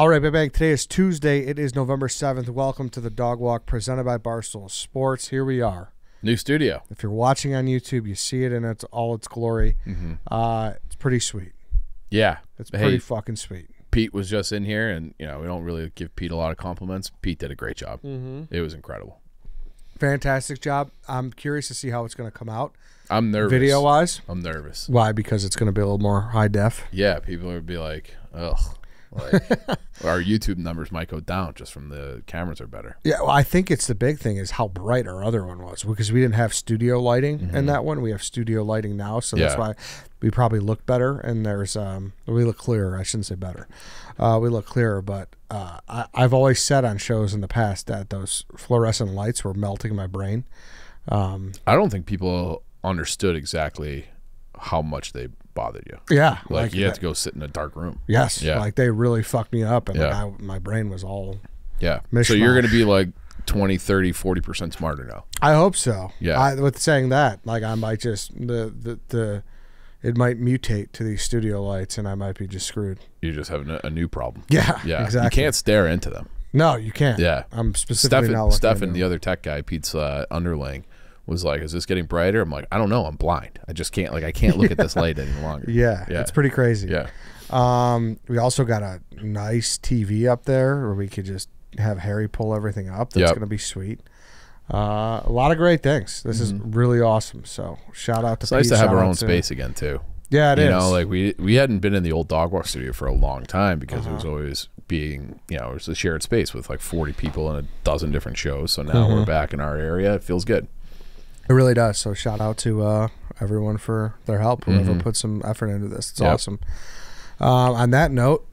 All right, Big Bang. Today is Tuesday. It is November 7th. Welcome to the Dog Walk presented by Barstool Sports. Here we are. New studio. If you're watching on YouTube, you see it in all its glory. It's pretty sweet. Yeah. It's pretty fucking sweet. Pete was just in here, and, you know, we don't really give Pete a lot of compliments. Pete did a great job. It was incredible. Fantastic job. I'm curious to see how it's going to come out. I'm nervous. Video-wise? I'm nervous. Why? Because it's going to be a little more high def? Yeah, people would be like, ugh. Like, our YouTube numbers might go down just from the cameras are better. Yeah, well, I think it's the big thing is how bright our other one was, because we didn't have studio lighting in that one. We have studio lighting now, so that's why we probably look better. And there's we look clearer. I shouldn't say better. We look clearer, but I've always said on shows in the past that those fluorescent lights were melting my brain. I don't think people understood exactly how much they bothered you. Yeah, like you had to go sit in a dark room. Yes, yeah. Like they really fucked me up, and like my brain was all mishmash. So you're going to be like 20, 30, 40% smarter now. I hope so. Yeah. With saying that, like I might just it might mutate to these studio lights, and I might be just screwed. You just have a new problem. Yeah, yeah, exactly. You can't stare into them. No, you can't. Yeah, I'm specifically not looking Stefan, the other tech guy, Pete's underling, was like, "Is this getting brighter?" I'm like, "I don't know. I'm blind. I just can't. Like, I can't look at this light any longer." Yeah, it's pretty crazy. Yeah. We also got a nice TV up there where we could just have Harry pull everything up. That's going to be sweet. A lot of great things. This is really awesome. So shout out to It's nice to have our own space again too. Yeah, it is. You know, like we hadn't been in the old Dog Walk studio for a long time because it was always being, you know, it was a shared space with like 40 people and a dozen different shows. So now we're back in our area. It feels good. It really does. So shout out to everyone for their help, whoever put some effort into this. It's awesome. On that note,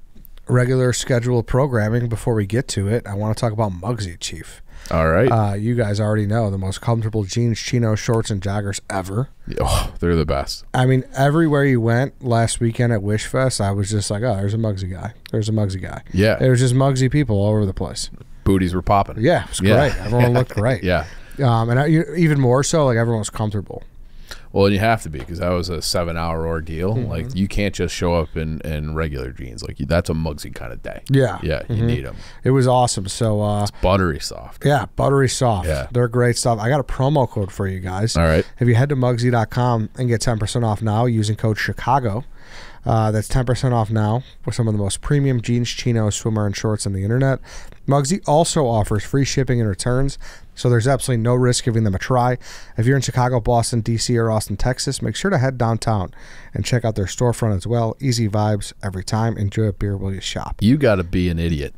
regular scheduled programming. Before we get to it, I want to talk about MUGSY, Chief. All right. You guys already know the most comfortable jeans, chinos, shorts, and joggers ever. Oh, they're the best. I mean, everywhere you went last weekend at Wish Fest, I was just like, oh, there's a MUGSY guy. There's a MUGSY guy. Yeah. There was just MUGSY people all over the place. Booties were popping. Yeah, it was great. Everyone looked great. Yeah. And even more so, like everyone was comfortable. Well, and you have to be, because that was a 7-hour ordeal. Like, you can't just show up in regular jeans. Like, that's a MUGSY kind of day. Yeah. Yeah, you need them. It was awesome. So it's buttery soft. Yeah, buttery soft. Yeah. They're great stuff. I got a promo code for you guys. All right. If you head to mugsy.com and get 10% off now using code Chicago, that's 10% off now for some of the most premium jeans, chinos, swimwear, and shorts on the internet. MUGSY also offers free shipping and returns, so there's absolutely no risk giving them a try. If you're in Chicago, Boston, D.C., or Austin, Texas, make sure to head downtown and check out their storefront as well. Easy vibes every time. Enjoy a beer while you shop. You got to be an idiot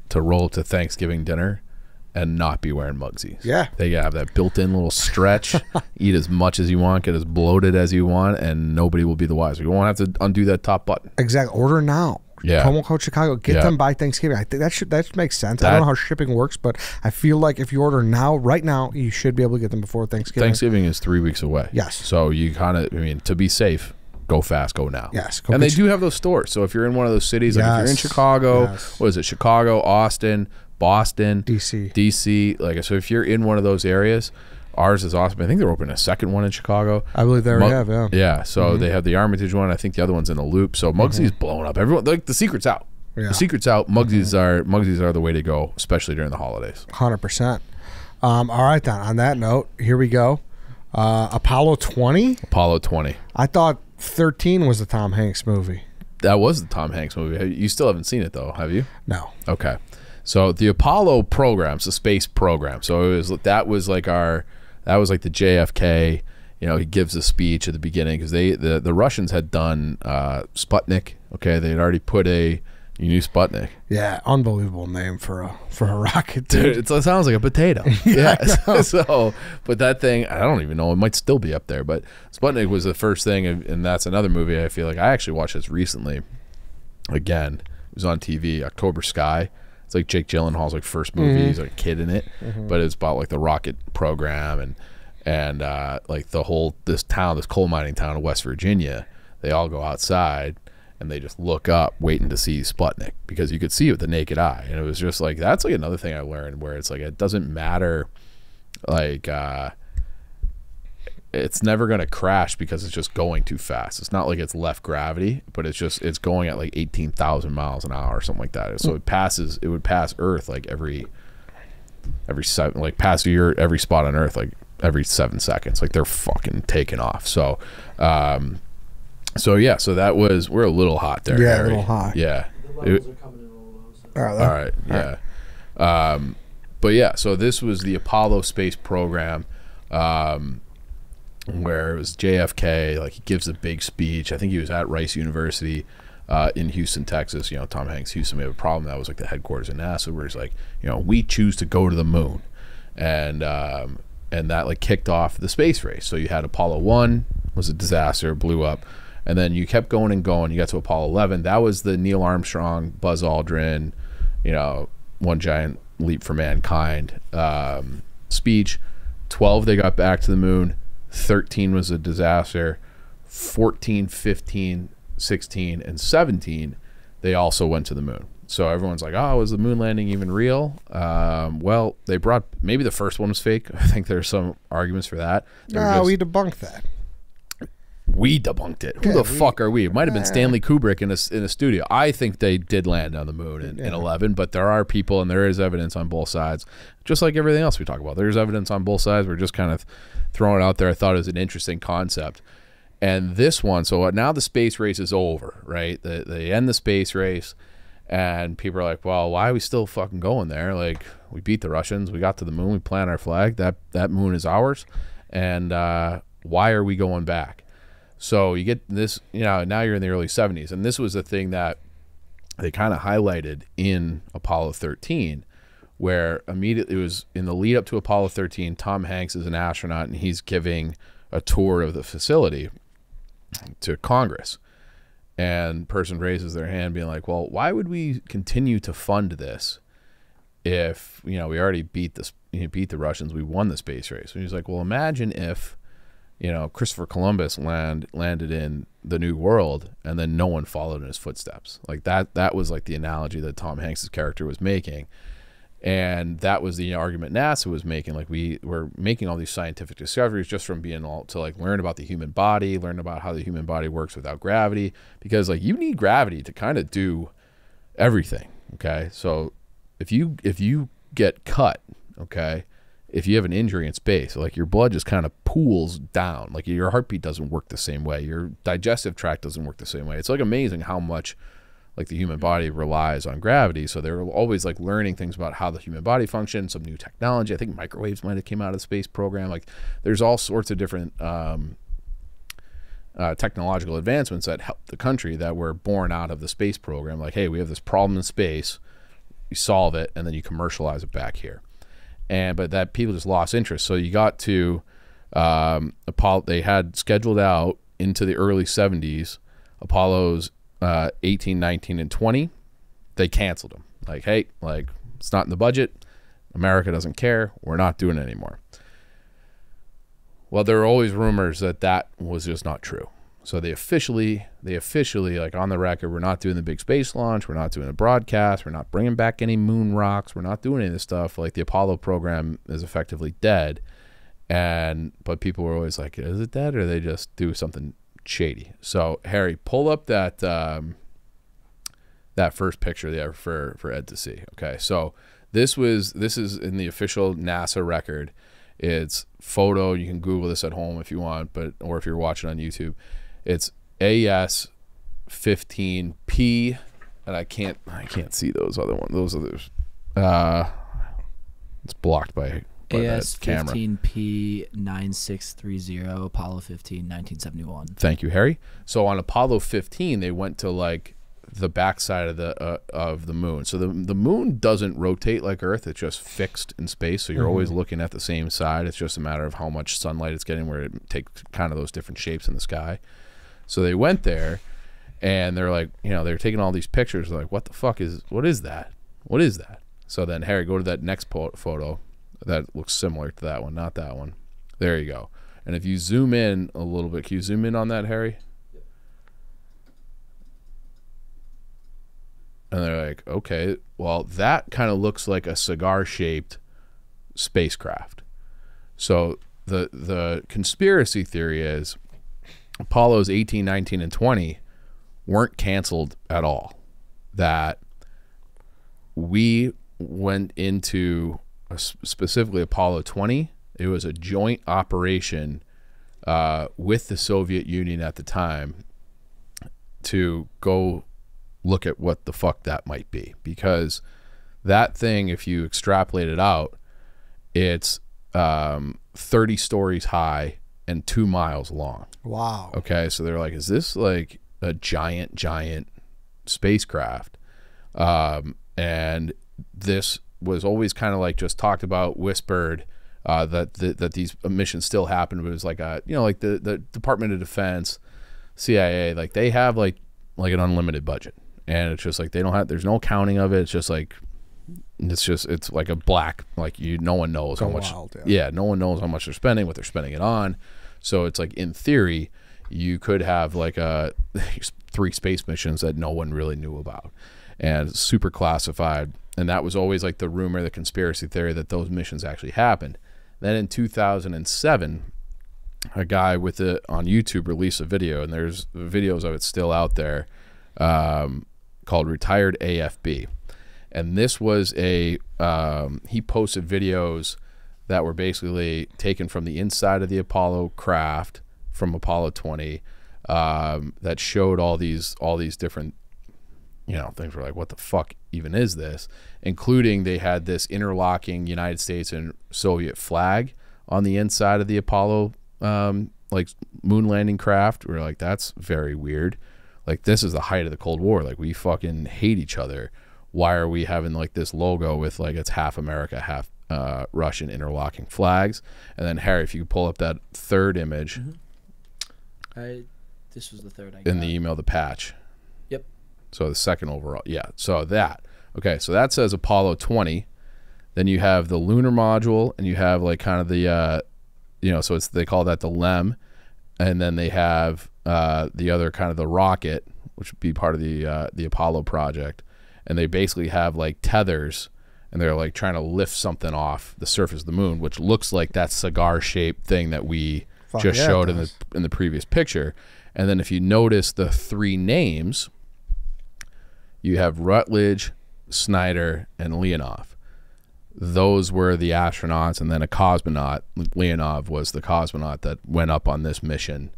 to roll up to Thanksgiving dinner and not be wearing MUGSYs. Yeah. They have that built-in little stretch. Eat as much as you want, get as bloated as you want, and nobody will be the wiser. You won't have to undo that top button. Exactly. Order now. Yeah. Promo code Chicago. Get them by Thanksgiving. I think that makes sense. I don't know how shipping works, but I feel like if you order now, right now, you should be able to get them before Thanksgiving. Thanksgiving is 3 weeks away. Yes. So you kind of, I mean, to be safe, go fast, go now. Yes. And they do have those stores. So if you're in one of those cities, like if you're in Chicago, what is it, Chicago, Austin, Boston, DC, like, so if you're in one of those areas, ours is awesome. I think they're opening a second one in Chicago. I believe they already have, yeah. Yeah, so they have the Armitage one. I think the other one's in the Loop. So MUGSY's blowing up. Everyone, like, the secret's out. Yeah. The secret's out. MUGSYs are the way to go, especially during the holidays. 100%. All right, then. On that note, here we go. Apollo 20? Apollo 20. I thought 13 was the Tom Hanks movie. That was the Tom Hanks movie. You still haven't seen it, though, have you? No. Okay. So the Apollo program's a space program. So that was like the JFK. You know, he gives a speech at the beginning because the Russians had done Sputnik. Okay, they had already put a new Sputnik. Yeah, unbelievable name for a rocket, dude. It sounds like a potato. Yeah. So, but that thing, I don't even know. It might still be up there. But Sputnik was the first thing, and that's another movie. I feel like I actually watched this recently. Again, it was on TV. October Sky. It's like Jake Gyllenhaal's like first movie. He's like a kid in it, but it's about like the rocket program and like this coal mining town of West Virginia. They all go outside and they just look up, waiting to see Sputnik, because you could see it with the naked eye. And it was just like, that's like another thing I learned, where it's like, it doesn't matter, like it's never going to crash because it's just going too fast. It's not like it's left gravity, but it's going at like 18,000 miles an hour or something like that. So it would pass Earth like every seven, like pass every spot on Earth like every 7 seconds. Like they're fucking taking off. So so yeah, so that was, we're a little hot there. Yeah, Harry. a little hot. Yeah. The levels are coming in a little low. So. All right. Yeah. But yeah, so this was the Apollo space program, where it was JFK. Like he gives a big speech. I think he was at Rice University in Houston, Texas. You know, Tom Hanks, Houston, we have a problem. That was like the headquarters of NASA, where he's like, you know, we choose to go to the moon, and that like kicked off the space race. So you had Apollo 1 was a disaster, blew up. And then you kept going and going. You got to Apollo 11. That was the Neil Armstrong, Buzz Aldrin, you know, one giant leap for mankind speech. 12, they got back to the moon. 13 was a disaster. 14, 15, 16, and 17, they also went to the moon. So everyone's like, oh, was the moon landing even real? Well, they brought, maybe the first one was fake. I think there's some arguments for that. No, we debunked that. We debunked it. Who the fuck are we? It might have been Stanley Kubrick in a studio. I think they did land on the moon in 11, but there are people and there is evidence on both sides. Just like everything else we talk about. There's evidence on both sides. We're just kind of throwing it out there. I thought it was an interesting concept. And this one, so now the space race is over, right? They end the space race and people are like, well, why are we still fucking going there? Like, we beat the Russians. We got to the moon. We planted our flag. That moon is ours. And why are we going back? So you get this, you know, now you're in the early 70s. And this was the thing that they kind of highlighted in Apollo 13, where immediately it was in the lead up to Apollo 13, Tom Hanks is an astronaut and he's giving a tour of the facility to Congress. And person raises their hand being like, well, why would we continue to fund this if, you know, we already beat the Russians, we won the space race. And he's like, well, imagine if, you know, Christopher Columbus landed in the New World and then no one followed in his footsteps. Like that was like the analogy that Tom Hanks's character was making. And that was the argument NASA was making. Like, we were making all these scientific discoveries just from being able to like learn about the human body, learn about how the human body works without gravity, because like you need gravity to kind of do everything. Okay. So if you get cut, okay, if you have an injury in space, like your blood just kind of pools down, like your heartbeat doesn't work the same way, your digestive tract doesn't work the same way. It's like amazing how much like the human body relies on gravity. So they're always like learning things about how the human body functions, some new technology. I think microwaves might have came out of the space program. Like there's all sorts of different technological advancements that help the country that were born out of the space program. Like, hey, we have this problem in space, you solve it, and then you commercialize it back here. But that people just lost interest. So you got to Apollo. They had scheduled out into the early 70s Apollo's 18, 19, and 20. They canceled them. Like, hey, like it's not in the budget. America doesn't care. We're not doing it anymore. Well, there were always rumors that was just not true. So they officially like on the record, we're not doing the big space launch. We're not doing a broadcast. We're not bringing back any moon rocks. We're not doing any of this stuff. Like the Apollo program is effectively dead. But people were always like, is it dead or they just do something shady? So Harry, pull up that first picture there for Ed to see. Okay. So this is in the official NASA record. It's photo. You can Google this at home if you want, or if you're watching on YouTube. It's AS 15P, and I can't see those other ones. Those others, it's blocked by AS that camera. 15P 9630 Apollo 15 1971. Thank you, Harry. So on Apollo 15, they went to like the backside of the moon. So the moon doesn't rotate like Earth; it's just fixed in space. So you're always looking at the same side. It's just a matter of how much sunlight it's getting, where it takes kind of those different shapes in the sky. So they went there, and they're like, you know, they're taking all these pictures. They're like, what is that? What is that? So then Harry, go to that next photo that looks similar to that one, not that one. There you go. And if you zoom in a little bit, can you zoom in on that, Harry? And they're like, okay, well, that kind of looks like a cigar-shaped spacecraft. So the conspiracy theory is Apollo's 18, 19, and 20 weren't canceled at all. That we went into specifically Apollo 20. It was a joint operation with the Soviet Union at the time to go look at what the fuck that might be, because that thing, if you extrapolate it out, it's 30 stories high and 2 miles long. Wow. Okay, so they're like, is this like a giant spacecraft? And this was always kind of like just talked about, whispered, that these missions still happen, but it was like like the Department of Defense, CIA, like they have like an unlimited budget, and it's just like there's no accounting of it. It's just like it's like a black, like no one knows how much. Wild, yeah, no one knows how much they're spending, what they're spending it on. So it's like, in theory, you could have like 3 space missions that no one really knew about, and super classified. And that was always like the rumor, the conspiracy theory, that those missions actually happened. Then in 2007, a guy with it on YouTube released a video, and there's videos of it still out there, called Retired AFB. And this was he posted videos that were basically taken from the inside of the Apollo craft from Apollo 20, that showed all these different, things were like, what the fuck even is this? Including, they had this interlocking United States and Soviet flag on the inside of the Apollo, like moon landing craft. We're like, that's very weird. Like, this is the height of the Cold War. Like, we fucking hate each other. Why are we having like this logo with like, it's half America, half Russian interlocking flags? And then, Harry, if you could pull up that third image. This was the third I got. In the email, the patch. Yep. So the second overall. Yeah. So that. Okay. So that says Apollo 20. Then you have the lunar module, and you have like kind of the, so they call that the LEM. And then they have the other kind of the rocket, which would be part of the Apollo project. And they basically have like tethers, and they're like trying to lift something off the surface of the moon, which looks like that cigar-shaped thing that we showed in the previous picture. And then if you notice the 3 names, you have Rutledge, Snyder, and Leonov. Those were the astronauts, and then a cosmonaut. Leonov was the cosmonaut that went up on this mission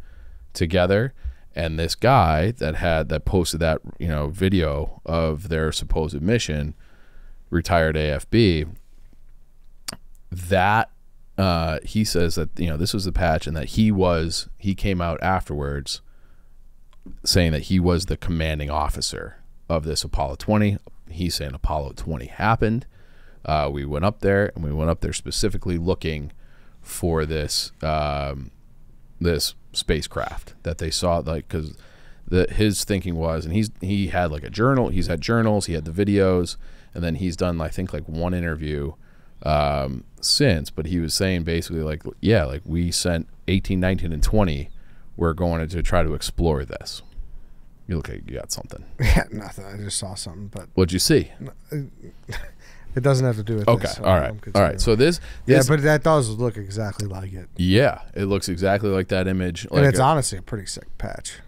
together. And this guy that posted that video of their supposed mission, Retired AFB, that he says that this was the patch, and that he came out afterwards saying that he was the commanding officer of this Apollo 20. He's saying Apollo 20 happened. We went up there, and we went up there specifically looking for this this spacecraft that they saw, like, because his thinking was, and he had like a journal, he's had journals, he had the videos, and then he's done, I think, like 1 interview since, but he was saying basically like, yeah, like we sent 18, 19, and 20, we're going to try to explore this. You look like you got something. Yeah, nothing. I just saw something, but what'd you see? It doesn't have to do with okay, this. So all right. So this, yeah, but that does look exactly like it. Yeah, it looks exactly like that image. And it's honestly a pretty sick patch.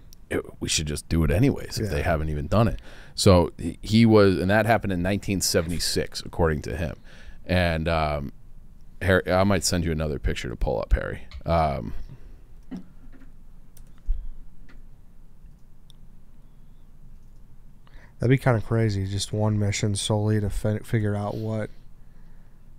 We should just do it anyways if they haven't even done it. So he was, and that happened in 1976, according to him. And Harry, I might send you another picture to pull up, Harry. That'd be kind of crazy. Just one mission solely to figure out what.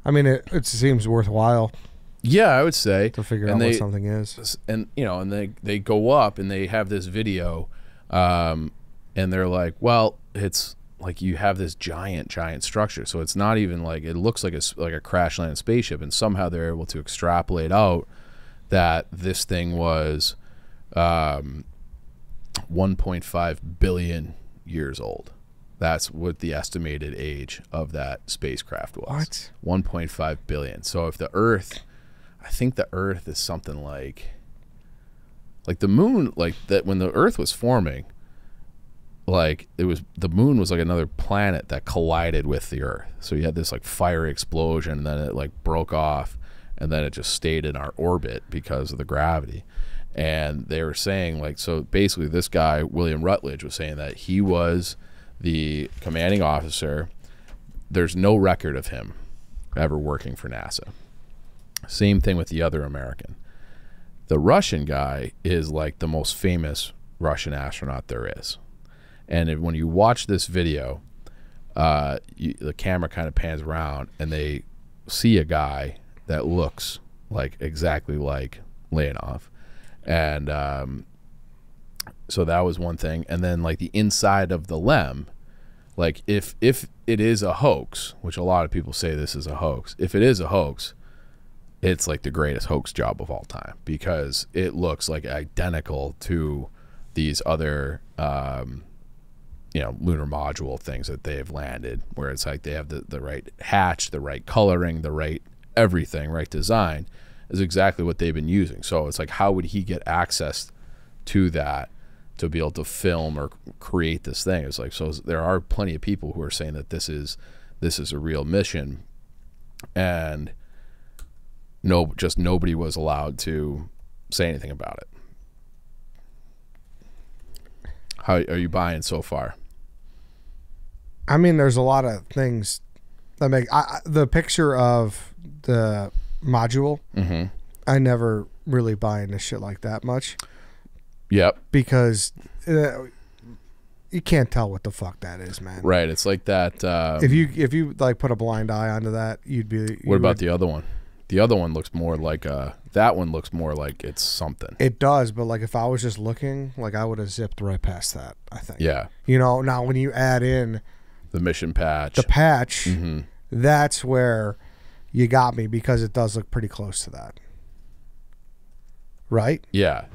I mean, it seems worthwhile. Yeah, I would say to figure out what something is. And and they go up and they have this video, and they're like, well, it's like you have this giant structure, so it's not even like, it looks like a crash landed spaceship, and somehow they're able to extrapolate out that this thing was 1.5 billion years old. That's what the estimated age of that spacecraft was. What? 1.5 billion. So if the Earth, I think the Earth is something like the moon, like that when the Earth was forming, like the moon was like another planet that collided with the Earth. So you had this like fiery explosion, and then it like broke off, and then it just stayed in our orbit because of the gravity. And they were saying, like, so basically this guy, William Rutledge, was saying that he was the commanding officer. There's no record of him ever working for NASA. Same thing with the other American. The Russian guy is like the most famous Russian astronaut there is. And when you watch this video, the camera kind of pans around and they see a guy that looks like exactly like Leonov. And so that was one thing. And then like the inside of the LEM, like if it is a hoax, which a lot of people say this is a hoax, if it is a hoax, it's like the greatest hoax job of all time, because it looks like identical to these other lunar module things that they've landed, where it's like they have the right hatch, the right coloring, the right everything, right design, is exactly what they've been using. So it's like, how would he get access to that to be able to film or create this thing? It's like, so there are plenty of people who are saying that this is a real mission, and just nobody was allowed to say anything about it. How are you buying so far? I mean, there's a lot of things that make the picture of the module. Mm-hmm. I never really buy into shit like that much. Yep. Because you can't tell what the fuck that is, man. Right. It's like that. If you like put a blind eye onto that, you'd be. What about the other one? The other one looks more like that one looks more like it's something. It does, but like if I was just looking, like I would have zipped right past that, I think. Yeah. Now when you add in the mission patch, mm-hmm. That's where you got me, because it does look pretty close to that. Right? Yeah.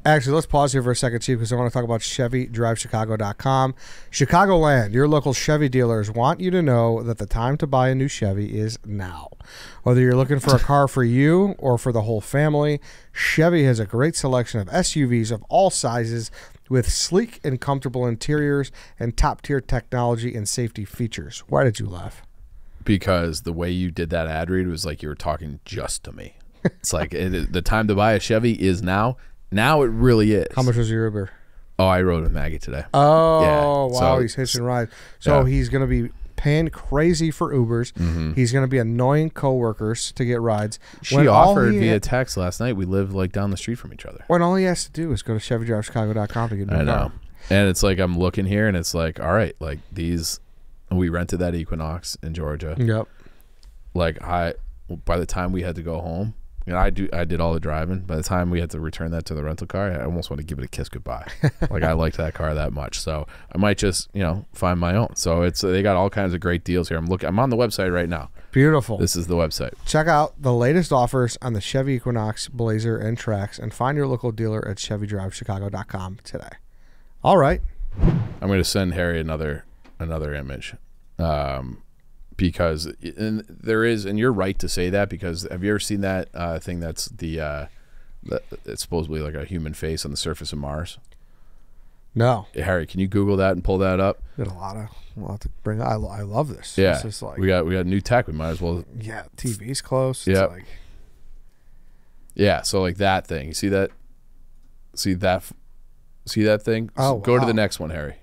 Actually, let's pause here for a second, Chief, because I want to talk about ChevyDriveChicago.com. Chicagoland, your local Chevy dealers want you to know that the time to buy a new Chevy is now. Whether you're looking for a car for you or for the whole family, Chevy has a great selection of SUVs of all sizes with sleek and comfortable interiors and top-tier technology and safety features. Why did you laugh? Because the way you did that ad read was like you were talking just to me. It's like the time to buy a Chevy is now. Now it really is. How much was your Uber? Oh, I rode with Maggie today. Oh, yeah. Wow. So, he's hitching rides. So he's going to be paying crazy for Ubers. Mm-hmm. He's going to be annoying coworkers to get rides. She offered via text last night. We live like down the street from each other. When all he has to do is go to ChevyDriveChicago.com to get a new car. And it's like, I'm looking here and it's like, all right, like these, we rented that Equinox in Georgia. Yep. Like by the time we had to go home, I did all the driving. By the time we had to return that to the rental car, I almost want to give it a kiss goodbye. Like I liked that car that much, so I might just find my own. So they got all kinds of great deals here. I'm on the website right now. Beautiful. This is the website. Check out the latest offers on the Chevy Equinox, Blazer, and Trax, and find your local dealer at ChevyDriveChicago.com today. All right. I'm going to send Harry another image. Because there is, and you're right to say that, because have you ever seen that thing that's it's supposedly like a human face on the surface of Mars? No. Harry, can you Google that and pull that up? Got a lot to bring. I love this. Yeah, this is like, we got new tech. We might as well. Yeah, TV's close. Yeah. Like, yeah. So like that thing. You see that? See that thing? Oh, Go to the next one, Harry.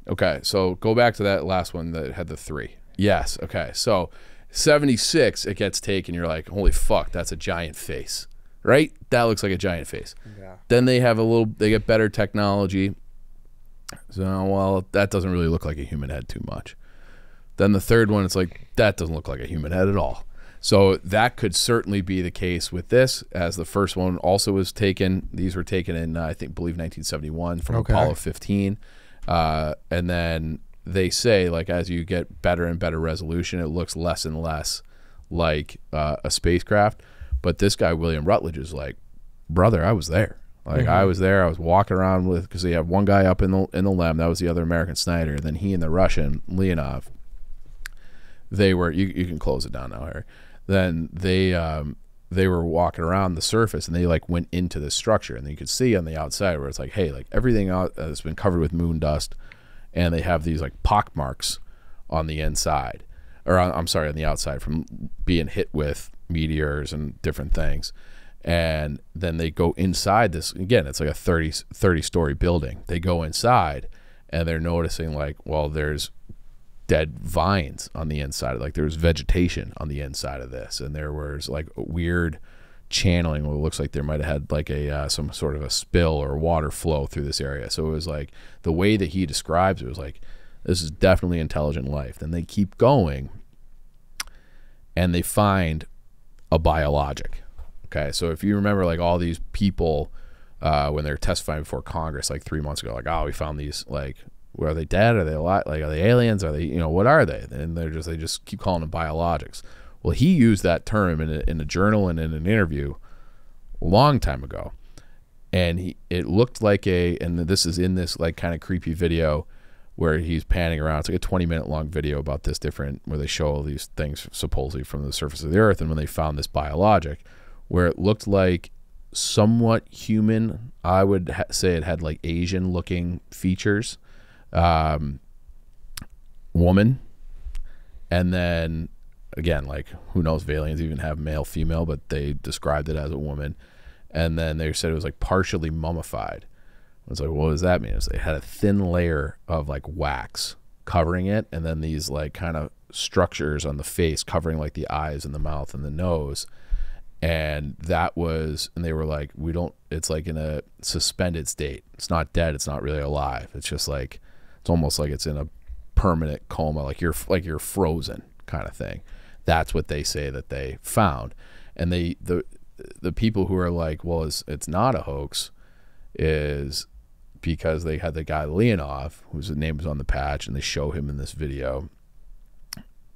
Okay, so go back to that last one that had the 3. Yes, okay. So 76, it gets taken. You're like, holy fuck, that's a giant face, right? That looks like a giant face. yeah. Then they get better technology. So, well, that doesn't really look like a human head too much. Then the third one, it's like, that doesn't look like a human head at all. So that could certainly be the case with this, as the first one also was taken. These were taken in, believe 1971 from Apollo 15. And then they say, like, as you get better and better resolution, it looks less and less like a spacecraft. But this guy, William Rutledge, is like, brother, I was there. Like, I was there. I was walking around with, because they have one guy up in the LEM. That was the other American, Snyder. And then he and the Russian, Leonov, they were, you can close it down now, Harry. Then they were walking around the surface, and they like went into this structure, and you could see on the outside where it's like, hey, like everything out has been covered with moon dust, and they have these like pock marks on the inside. or I'm sorry, on the outside from being hit with meteors and different things. And then they go inside this, again, it's like a 30 story building. They go inside and they're noticing like, well, there's dead vines on the inside. Like there's vegetation on the inside of this. And there was like weird channeling where it looks like there might have had like a some sort of a spill or water flow through this area. So it was like the way that he describes it was like, this is definitely intelligent life. Then they keep going and they find a biologic. Okay, so if you remember, like all these people when they're testifying before Congress, like 3 months ago, like, oh, we found these, like, are they dead? Are they alive? Like, are they aliens? Are they, you know, what are they? And they just keep calling them biologics. Well, he used that term in a journal and in an interview a long time ago, and it looked like and this is in this like kind of creepy video where he's panning around. It's like a 20-minute long video about this where they show all these things supposedly from the surface of the earth, and when they found this biologic, where it looked like somewhat human. I would say it had like Asian-looking features. Woman. And then, again, like, who knows if aliens even have male, female, but they described it as a woman. And then they said it was like partially mummified. I was like, what does that mean? It had a thin layer of like wax covering it, and then these like kind of structures on the face covering like the eyes and the mouth and the nose. And they were like, it's like in a suspended state. It's not dead. It's not really alive. It's just like, it's almost like it's in a permanent coma, like you're frozen kind of thing. That's what they say that they found. And the people who are like, well, it's not a hoax, is because they had the guy Leonov, whose name was on the patch, and they show him in this video,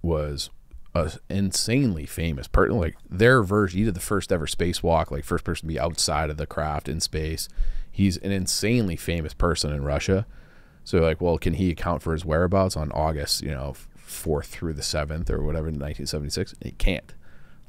was an insanely famous person. Like their version, he did the first ever spacewalk, like first person to be outside of the craft in space. He's an insanely famous person in Russia. So like, well, can he account for his whereabouts on August, 4th through the 7th or whatever in 1976? He can't.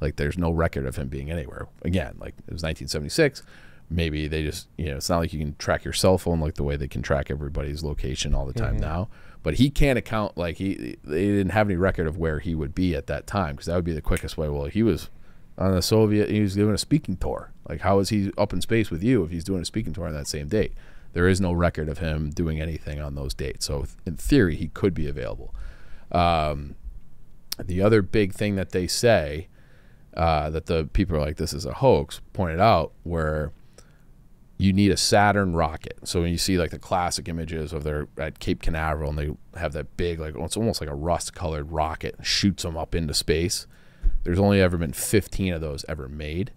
Like there's no record of him being anywhere. Again, like it was 1976. Maybe they just, it's not like you can track your cell phone like the way they can track everybody's location all the time now. But he can't account, like they didn't have any record of where he would be at that time, because that would be the quickest way. Well, he was on the Soviet, he was doing a speaking tour. Like how is he up in space with you if he's doing a speaking tour on that same date? There is no record of him doing anything on those dates. So in theory, he could be available. The other big thing that they say that the people are like, this is a hoax, pointed out, where you need a Saturn rocket. So when you see like the classic images of they're at Cape Canaveral and they have that big, like it's almost like a rust-colored rocket, shoots them up into space. There's only ever been 15 of those ever made.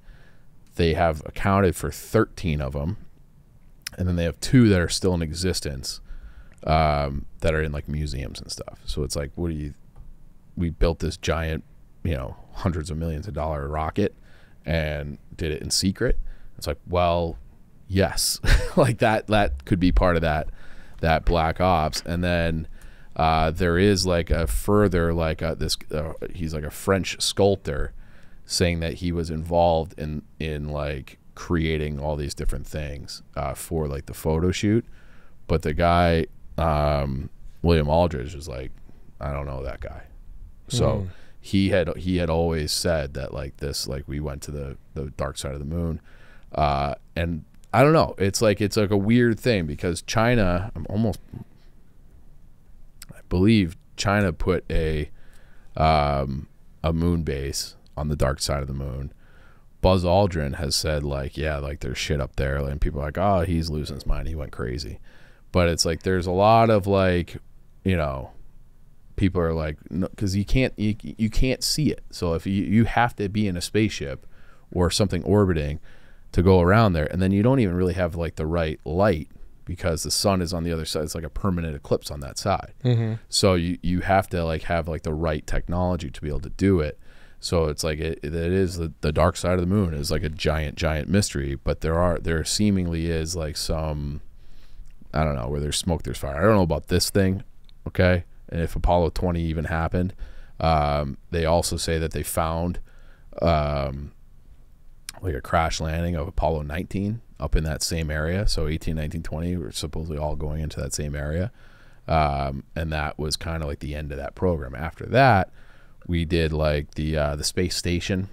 They have accounted for 13 of them, and then they have 2 that are still in existence that are in like museums and stuff. So it's like, we built this giant, hundreds of millions of dollar rocket and did it in secret. It's like, well, yes, like that could be part of that black ops. And then there is like a further, like he's like a French sculptor saying that he was involved in like creating all these different things for like the photo shoot. But the guy, William Aldridge, is like, I don't know that guy. So he had always said that like this, like we went to the dark side of the moon. And I don't know. It's like a weird thing, because China, I believe China put a moon base on the dark side of the moon. Buzz Aldrin has said like, yeah, like there's shit up there, and people are like, oh, he's losing his mind, he went crazy. But it's like there's a lot of like, people are like, no, because you can't see it. So if you have to be in a spaceship or something orbiting to go around there, and then you don't even really have like the right light because the sun is on the other side. It's like a permanent eclipse on that side. So you have to like have like the right technology to be able to do it. So it's like it is the dark side of the moon is like a giant mystery, but there seemingly is like some, I don't know, where there's smoke there's fire. I don't know about this thing, okay? And if Apollo 20 even happened, they also say that they found like a crash landing of Apollo 19 up in that same area. So 18, 19, 20 were supposedly all going into that same area. And that was kind of like the end of that program. After that, We did like the space station,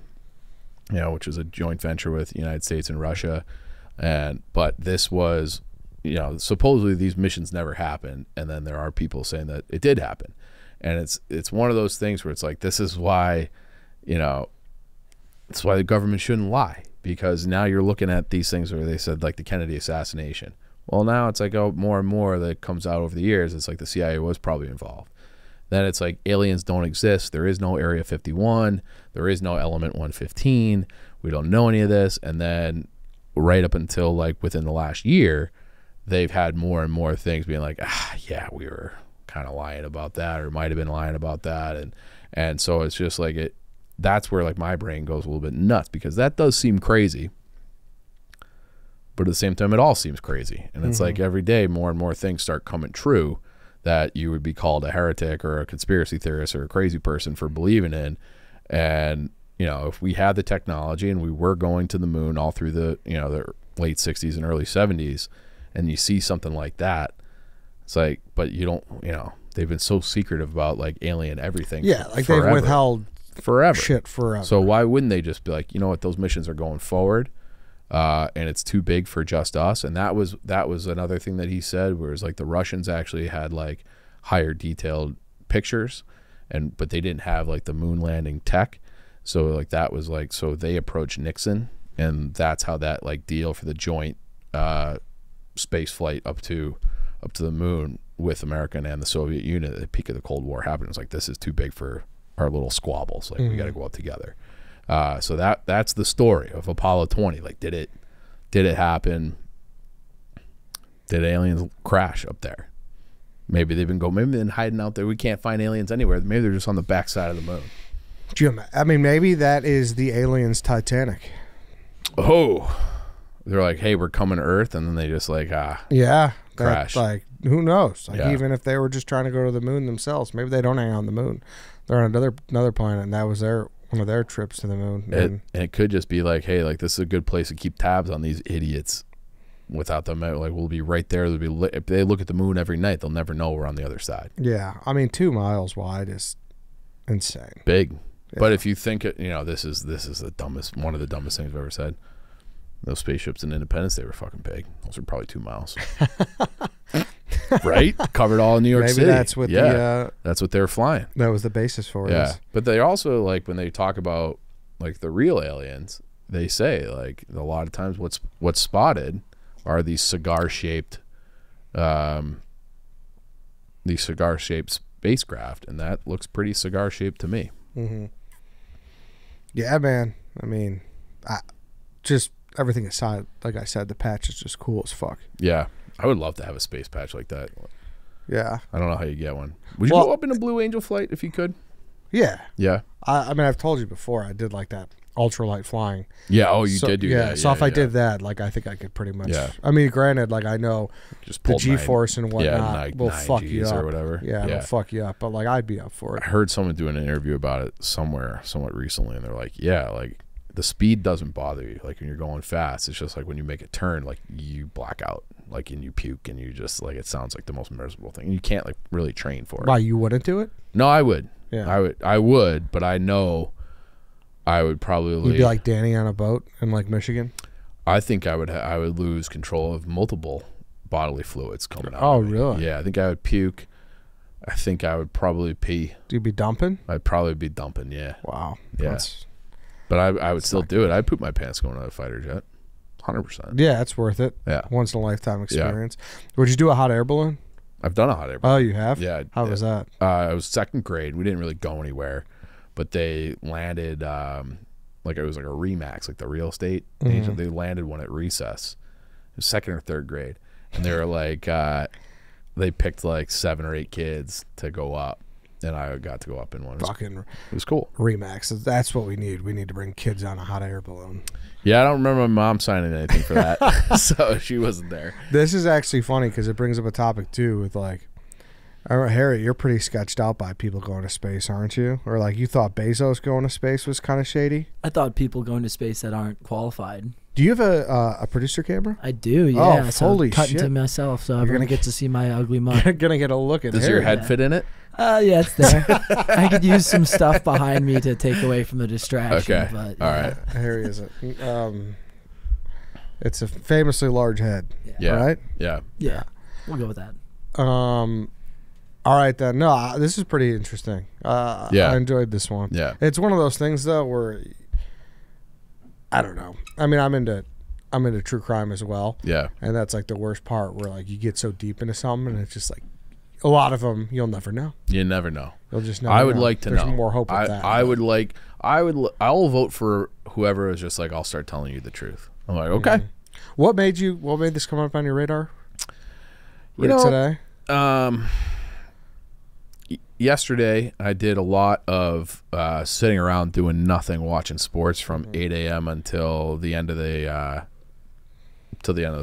you know, which was a joint venture with the United States and Russia. But this was, you know, supposedly these missions never happened, and then there are people saying that it did happen. And it's one of those things where it's like, this is why, you know, that's why the government shouldn't lie, because now you're looking at these things where they said like the Kennedy assassination. Well, now it's like, oh, more and more that comes out over the years. It's like the CIA was probably involved. Then it's like aliens don't exist. There is no Area 51. There is no Element 115. We don't know any of this. And then right up until like within the last year, they've had more and more things being like, yeah, we were kind of lying about that, or might have been lying about that. And so it's just like that's where like my brain goes a little bit nuts, because that does seem crazy. But at the same time, it all seems crazy. And it's like every day more and more things start coming true that you would be called a heretic or a conspiracy theorist or a crazy person for believing in. And, you know, if we had the technology and we were going to the moon all through the, you know, the late 60s and early 70s, and you see something like that, it's like, but you don't, you know, they've been so secretive about like alien everything. Yeah, like they've withheld forever. Shit forever. So why wouldn't they just be like, you know what, those missions are going forward, and it's too big for just us. And that was another thing that he said, whereas like the Russians actually had like higher detailed pictures, but they didn't have like the moon landing tech. So like that was like, so they approached Nixon, and that's how that like deal for the joint space flight up to the moon with America and the Soviet Union at the peak of the Cold War happened. It was like, this is too big for our little squabbles. Like we got to go out together. So that's the story of Apollo 20. Like, did it happen? Did aliens crash up there? Maybe they've been hiding out there. We can't find aliens anywhere. Maybe they're just on the backside of the moon. Jim, I mean, maybe that is the aliens' Titanic. Oh, they're like, hey, we're coming to Earth, and then they just like yeah, crash. Like, who knows? Like, Yeah. even if they were just trying to go to the moon themselves, maybe they don't hang on the moon. They're on another planet, and that was one of their trips to the moon. And it could just be like, hey, like this is a good place to keep tabs on these idiots. Without them, like we'll be right there. They'll be if they look at the moon every night, they'll never know we're on the other side. Yeah, I mean, 2 miles wide is insane. Big. Yeah. But if you think it, you know, this is one of the dumbest things I've ever said. Those spaceships in Independence, they were fucking big. Those are probably 2 miles. Right? Covered all in New York City. That's what that's what they were flying. That was the basis for it. Yeah. But they also, like, when they talk about like the real aliens, they say like a lot of times what's spotted are these cigar-shaped spacecraft, and that looks pretty cigar-shaped to me. Mm-hmm. Yeah, man. I mean, just everything aside, like I said, the patch is just cool as fuck. Yeah, I would love to have a space patch like that. Yeah. I don't know how you get one. Would you go up in a Blue Angel flight if you could? Yeah. Yeah. I mean, I've told you before, I did like that ultralight flying. Yeah. Oh, you did do that. Yeah. So if I did that, like, I think I could pretty much. Yeah. I mean, granted, like, I know just the G-force and whatnot will fuck you up. Or whatever. Yeah, it'll fuck you up. But, like, I'd be up for it. I heard someone do an interview about it somewhere somewhat recently, and they're like, yeah, like, the speed doesn't bother you. Like, when you're going fast, it's just like when you make a turn, like, you black out. Like, and you puke, and you just, like, it sounds like the most miserable thing. And you can't, like, really train for it. Why, you wouldn't do it? No, I would. Yeah. I would, but I know I would probably. You'd be like Danny on a boat in, like, Michigan? I think I would lose control of multiple bodily fluids coming out. Oh, really? Yeah, I think I would puke. I think I would probably pee. Do you be dumping? I'd probably be dumping, yeah. Wow. Yeah. But I would still do it. I'd poop my pants going on a fighter jet. 100%. Yeah, it's worth it. Yeah. Once in a lifetime experience. Yeah. Would you do a hot air balloon? I've done a hot air balloon. Oh, you have? Yeah. How was that? It was 2nd grade. We didn't really go anywhere, but they landed like it was like a Remax, like the real estate agent. They landed one at recess. It was 2nd or 3rd grade, and they were like they picked like 7 or 8 kids to go up, and I got to go up in one. It was cool. Remax. That's what we need. We need to bring kids on a hot air balloon. Yeah, I don't remember my mom signing anything for that, so she wasn't there. This is actually funny because it brings up a topic too with like Harry, you're pretty sketched out by people going to space, aren't you? Or like you thought Bezos going to space was kind of shady? I thought people going to space that aren't qualified. Do you have a producer camera? I do, yeah. Oh, so holy cutting shit. to myself, so everyone get to see my ugly mug. You're going to get a look at Does Harry. your head fit in it? Yeah, it's there. I could use some stuff behind me to take away from the distraction. Okay. But, All right. Harry is it's a famously large head. Yeah. Right? Yeah. Yeah. We'll go with that. All right then. No, this is pretty interesting. Yeah. I enjoyed this one. Yeah. It's one of those things though where I don't know. I mean, I'm into true crime as well. Yeah. And that's like the worst part where like you get so deep into something and it's just like a lot of them you'll never know. You never know. You'll just never I would know. like to There's know. more hope with that. I will vote for whoever is just like, I'll start telling you the truth. I'm like, okay. What made this come up on your radar? Today? Today? Yesterday, I did a lot of sitting around doing nothing, watching sports from 8 a.m. until the end of the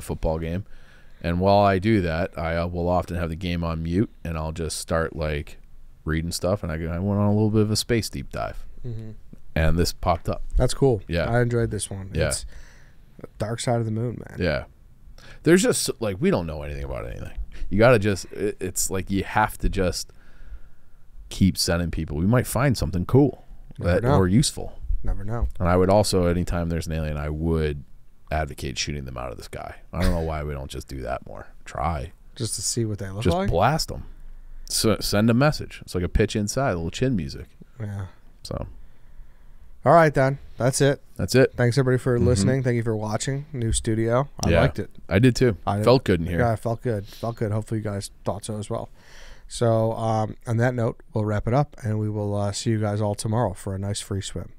football game. And while I do that, I will often have the game on mute, and I'll just start like reading stuff. And I went on a little bit of a space deep dive, and this popped up. That's cool. Yeah, I enjoyed this one. Yeah, it's the dark side of the moon, man. Yeah, there's just like we don't know anything about anything. You gotta just. It's like you have to just keep sending people. We might find something cool or useful. Never know. And I would also, anytime there's an alien, I would advocate shooting them out of the sky. I don't know why we don't just do that more. Try. Just to see what they look just like? Just blast them. So, send a message. It's like a pitch inside, a little chin music. Yeah. So. All right, then. That's it. That's it. Thanks, everybody, for listening. Thank you for watching. New studio. I liked it. I did, too. Felt good in here. Yeah, it felt good. Felt good. Hopefully, you guys thought so as well. So, on that note, we'll wrap it up, and we will see you guys all tomorrow for a nice free swim.